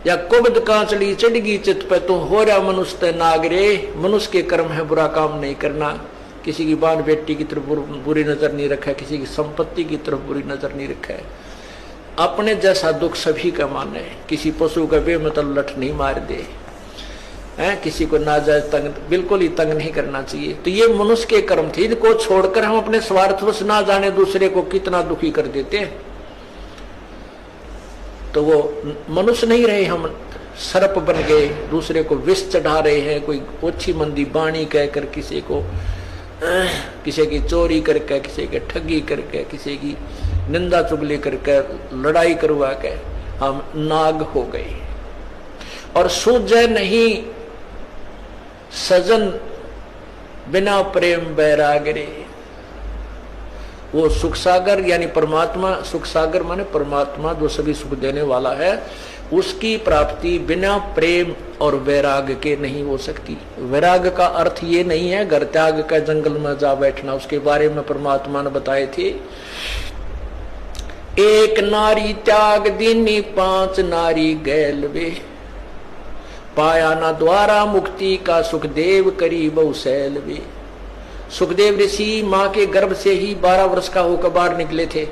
या कुबद कांचली चढ़गी चित पे तो हो रहा मनुष्य नागरे। मनुष्य के कर्म है बुरा काम नहीं करना, किसी की बाल बेटी की तरफ बुरी नजर नहीं रखा, किसी की संपत्ति की तरफ बुरी नजर नहीं रखा है। अपने जैसा दुख सभी का माने, किसी पशु का बेमतलब लठ नहीं मार दे, किसी को नाजायज तंग बिल्कुल ही तंग नहीं करना चाहिए। तो ये मनुष्य के कर्म थे, इनको छोड़कर हम अपने स्वार्थवश ना जाने दूसरे को कितना दुखी कर देते हैं। तो वो मनुष्य नहीं रहे, हम सर्प बन गए, दूसरे को विष चढ़ा रहे हैं। कोई ओछी मंदी बाणी कहकर किसी को, किसी की चोरी करके, किसी के ठगी करके, किसी की निंदा चुगली करके, लड़ाई करवा के हम नाग हो गए। और सूझे नहीं सजन बिना प्रेम बैरागरे। वो सुख सागर यानी परमात्मा, सुख सागर माने परमात्मा जो सभी सुख देने वाला है, उसकी प्राप्ति बिना प्रेम और वैराग के नहीं हो सकती। वैराग का अर्थ ये नहीं है घर त्याग का जंगल में जा बैठना, उसके बारे में परमात्मा ने बताए थे। एक नारी त्याग दीनी 5 नारी गैलवे, पाया ना द्वारा मुक्ति का सुखदेव करी बहुशैल वे। सुखदेव ऋषि माँ के गर्भ से ही 12 वर्ष का होकर बाहर निकले थे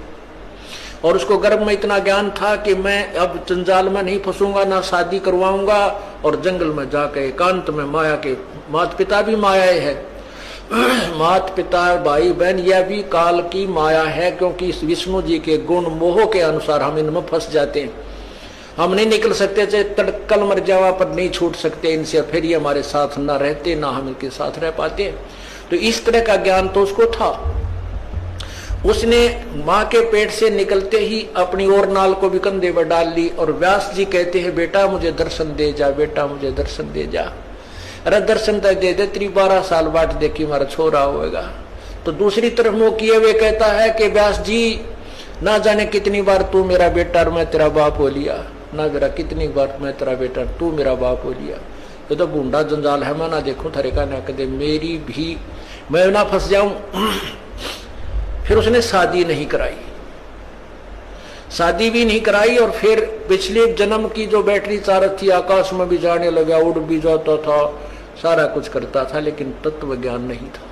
और उसको गर्भ में इतना ज्ञान था कि मैं अब जंजाल में नहीं फंसूंगा, ना शादी करवाऊंगा, और जंगल में जाकर एकांत में माया के, माता पिता भी माया है, माता पिता भाई बहन यह भी काल की माया है, क्योंकि इस विष्णु जी के गुण मोह के अनुसार हम इनमें फंस जाते हैं। हम नहीं निकल सकते, चाहे तड़कल मर जावा पर नहीं छूट सकते इनसे, फिर ये हमारे साथ ना रहते, ना हम इनके साथ रह पाते। तो इस तरह का ज्ञान तो उसको था। उसने माँ के पेट से निकलते ही अपनी और नाल को भी कंधे पर डाल ली और व्यास जी कहते हैं बेटा मुझे दर्शन दे जा, बेटा मुझे दर्शन दे जा। अरे दर्शन तक दे दे, तेरी 12 साल बाट देखी हमारा छोरा होएगा। तो दूसरी तरफ मुंह किए हुए कहता है कि व्यास जी ना जाने कितनी बार तू मेरा बेटा और मैं तेरा बाप हो लिया, ना जरा कितनी बार मैं तेरा बेटा तू मेरा बाप हो लिया। ये तो बूंदा जंजाल है, मैं ना देखूं थरे का ना कदे, मेरी भी मैं ना फंस जाऊं। फिर उसने शादी नहीं कराई, शादी भी नहीं कराई, और फिर पिछले जन्म की जो बैटरी चार्ज थी आकाश में भी जाने लगा, उड़ भी जाता था, सारा कुछ करता था, लेकिन तत्व ज्ञान नहीं था।